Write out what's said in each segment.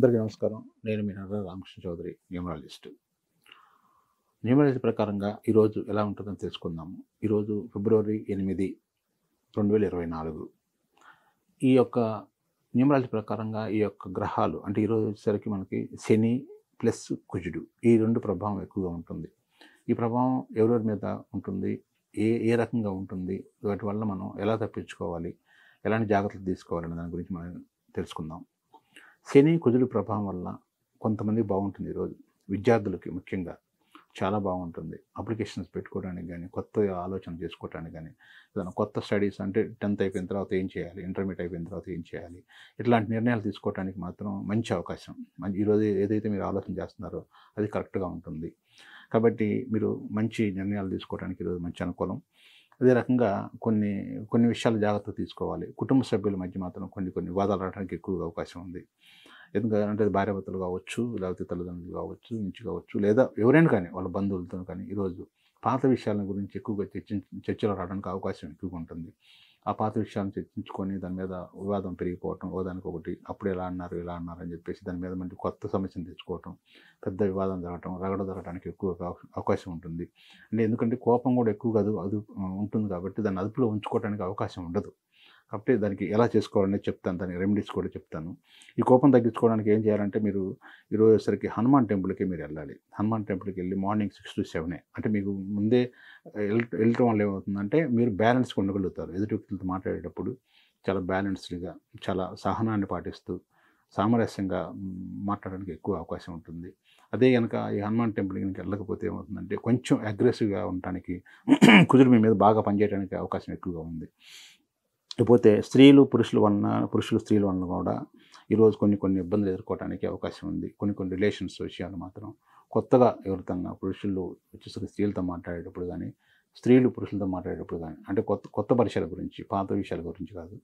అందరికీ నమస్కారం. నేను మీ నర్రా రామకృష్ణ చౌదరి, న్యూమరాలజిస్ట్. న్యూమరాలజీ ప్రకారంగా ఈరోజు ఎలా ఉంటుందని తెలుసుకుందాము. ఈరోజు ఫిబ్రవరి 8, 2024. ఈ యొక్క న్యూమరాలజీ ప్రకారంగా ఈ యొక్క గ్రహాలు అంటే ఈరోజు వచ్చేసరికి మనకి శని ప్లస్ కుజుడు ఈ రెండు ప్రభావం ఎక్కువగా ఉంటుంది. ఈ ప్రభావం ఎవరెవరి మీద ఉంటుంది, ఏ ఏ రకంగా ఉంటుంది, వాటి వల్ల మనం ఎలా తప్పించుకోవాలి, ఎలాంటి జాగ్రత్తలు తీసుకోవాలనే దాని గురించి మనం తెలుసుకుందాం. శని కుజుడు ప్రభావం వల్ల కొంతమంది బాగుంటుంది. ఈరోజు విద్యార్థులకి ముఖ్యంగా చాలా బాగుంటుంది. అప్లికేషన్స్ పెట్టుకోవడానికి కానీ, కొత్త ఆలోచన చేసుకోవడానికి కానీ, ఏదైనా కొత్త స్టడీస్ అంటే 10th అయిపోయిన తర్వాత ఏం చేయాలి, ఇంటర్మీడియట్ అయిపోయిన తర్వాత ఏం చేయాలి, ఇట్లాంటి నిర్ణయాలు తీసుకోవడానికి మాత్రం మంచి అవకాశం. ఈరోజు ఏదైతే మీరు ఆలోచన చేస్తున్నారో అది కరెక్ట్గా ఉంటుంది. కాబట్టి మీరు మంచి నిర్ణయాలు తీసుకోవడానికి ఈరోజు మంచి అనుకూలం. అదే రకంగా కొన్ని విషయాలు జాగ్రత్త తీసుకోవాలి. కుటుంబ సభ్యుల మధ్య మాత్రం కొన్ని వివాదాలు రావడానికి ఎక్కువగా అవకాశం ఉంది. ఎందుకంటే భార్యాభర్తలు కావచ్చు, లేకపోతే తల్లిదండ్రులు కావచ్చు, నుంచి కావచ్చు, లేదా ఎవరైనా కానీ వాళ్ళ బంధువులతో కానీ ఈరోజు పాత విషయాల గురించి ఎక్కువగా చర్చలు రావడానికి అవకాశం ఎక్కువగా ఉంటుంది. ఆ పాత విషయాలను చర్చించుకొని దాని మీద వివాదం పెరిగిపోవటం, ఒకదానికొకటి అప్పుడు ఇలా అన్నారు ఇలా అన్నారు అని చెప్పేసి దాని మీద మంచి కొత్త సమస్యను తెచ్చుకోవటం, పెద్ద వివాదం జరగటం, రగడ జరగడానికి ఎక్కువగా అవకాశం ఉంటుంది. అంటే ఎందుకంటే కోపం కూడా ఎక్కువగా అది ఉంటుంది కాబట్టి దాన్ని అదుపులో ఉంచుకోవడానికి అవకాశం ఉండదు. కాబట్టి దానికి ఎలా చేసుకోవాలనేది చెప్తాను, దానికి రెమెడీస్ కూడా చెప్తాను. ఈ కోపం తగ్గించుకోవడానికి ఏం చేయాలంటే మీరు ఈరోజు వచ్చేసరికి హనుమాన్ టెంపుల్కి మీరు వెళ్ళాలి. హనుమాన్ టెంపుల్కి వెళ్ళి మార్నింగ్ 6 to 7 అంటే మీకు ముందే వెళ్ళటం వల్ల ఏమవుతుందంటే మీరు బ్యాలెన్స్గా ఉండగలుగుతారు. ఎదుటి వ్యక్తులతో మాట్లాడేటప్పుడు చాలా బ్యాలెన్స్డ్గా, చాలా సహనాన్ని పాటిస్తూ సామరస్యంగా మాట్లాడడానికి ఎక్కువ అవకాశం ఉంటుంది. అదే కనుక ఈ హనుమాన్ టెంపుల్కి కనుక వెళ్ళకపోతే ఏమవుతుందంటే కొంచెం అగ్రెసివ్గా ఉండటానికి కుదురు మీ మీద బాగా పనిచేయడానికి అవకాశం ఎక్కువగా ఉంది. లేకపోతే పురుషులు స్త్రీల వలన కూడా ఈరోజు కొన్ని ఇబ్బందులు ఎదుర్కోవడానికి అవకాశం ఉంది. కొన్ని రిలేషన్స్ విషయాలు మాత్రం కొత్తగా ఎవరితోన్నా పురుషులు వచ్చేసరికి స్త్రీలతో మాట్లాడేటప్పుడు కానీ, స్త్రీలు పురుషులతో మాట్లాడేటప్పుడు కానీ అంటే కొత్త పరిచయాల గురించి, పాత విషయాల గురించి కాదు,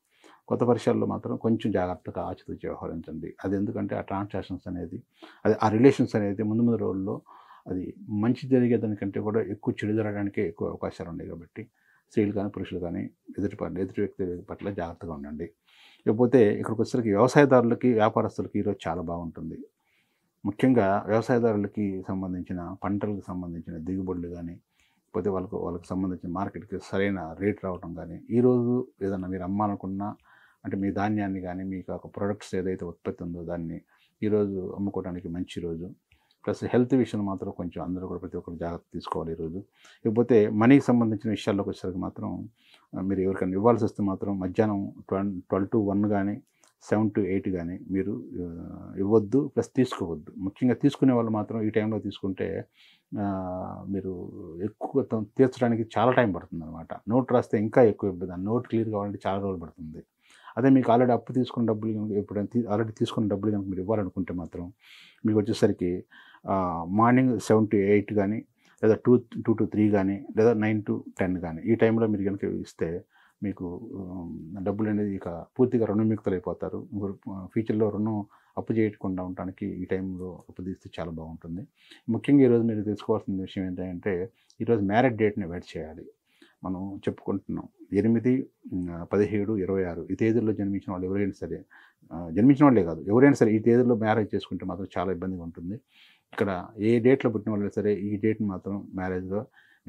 కొత్త పరిచయాల్లో మాత్రం కొంచెం జాగ్రత్తగా ఆచితూచి వ్యవహరించండి. అది ఎందుకంటే ఆ ట్రాన్సాక్షన్స్ అనేది ఆ రిలేషన్స్ అనేది ముందు రోజుల్లో అది మంచి జరిగేదానికంటే కూడా ఎక్కువ చెడు జరగడానికే ఎక్కువ అవకాశాలు ఉన్నాయి. కాబట్టి స్త్రీలు కానీ పురుషులు కానీ ఎదుటి వ్యక్తి పట్ల జాగ్రత్తగా ఉండండి. లేకపోతే ఇక్కడికి వచ్చేసరికి వ్యవసాయదారులకి, వ్యాపారస్తులకి ఈరోజు చాలా బాగుంటుంది. ముఖ్యంగా వ్యవసాయదారులకి సంబంధించిన పంటలకు సంబంధించిన దిగుబడులు కానీ, లేకపోతే వాళ్ళకి సంబంధించిన మార్కెట్కి సరైన రేట్ రావడం కానీ, ఈరోజు ఏదన్నా మీరు అమ్మాలనుకున్నా అంటే మీ ధాన్యాన్ని కానీ, మీకు ఒక ప్రొడక్ట్స్ ఏదైతే ఉత్పత్తి ఉందో దాన్ని ఈరోజు అమ్ముకోవడానికి మంచి రోజు. ప్లస్ హెల్త్ విషయంలో మాత్రం కొంచెం అందరూ కూడా ప్రతి ఒక్కరు జాగ్రత్త తీసుకోవాలి ఈరోజు. లేకపోతే మనీకి సంబంధించిన విషయాల్లోకి వచ్చేసరికి మాత్రం మీరు ఎవరికైనా ఇవ్వాల్సి వస్తే మాత్రం మధ్యాహ్నం 12 to 1 కానీ, 7 to 8 కానీ మీరు ఇవ్వద్దు, ప్లస్ తీసుకోవద్దు. ముఖ్యంగా తీసుకునే వాళ్ళు మాత్రం ఈ టైంలో తీసుకుంటే మీరు ఎక్కువ తీర్చడానికి చాలా టైం పడుతుందన్నమాట. నోట్ రాస్తే ఇంకా ఎక్కువ ఇబ్బంది. ఆ నోట్ క్లియర్ కావాలంటే చాలా రోజులు పడుతుంది. అదే మీకు ఆల్రెడీ అప్పు తీసుకున్న డబ్బులు కనుక ఎప్పుడైనా ఆల్రెడీ తీసుకున్న డబ్బులు కనుక మీరు ఇవ్వాలనుకుంటే మాత్రం మీకు వచ్చేసరికి మార్నింగ్ 7 to 8 కానీ, లేదా 2 to 3 కానీ, లేదా 9 to 10 కానీ ఈ టైంలో మీరు కనుక ఇస్తే మీకు డబ్బులు అనేది ఇక పూర్తిగా రుణముక్తులైపోతారు. ఫ్యూచర్లో రుణం అప్పు చేయకుండా ఉండటానికి ఈ టైంలో అప్పు తీస్తే చాలా బాగుంటుంది. ముఖ్యంగా ఈరోజు మీరు తెలుసుకోవాల్సిన విషయం ఏంటంటే ఈరోజు మ్యారేజ్ డేట్ని వెయిట్ చేయాలి. మనం చెప్పుకుంటున్నాం 8, 17, 26 ఈ తేదీల్లో జన్మించిన వాళ్ళు ఎవరైనా సరే, జన్మించిన వాళ్ళే కాదు ఎవరైనా సరే ఈ తేదీల్లో మ్యారేజ్ చేసుకుంటే మాత్రం చాలా ఇబ్బందిగా ఉంటుంది. ఇక్కడ ఏ డేట్లో పుట్టిన వాళ్ళు సరే ఈ డేట్ని మాత్రం మ్యారేజ్గా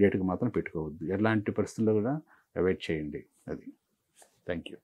డేట్కి మాత్రం పెట్టుకోవద్దు. ఎలాంటి పరిస్థితుల్లో కూడా అవాయిడ్ చేయండి. అది. Thank you.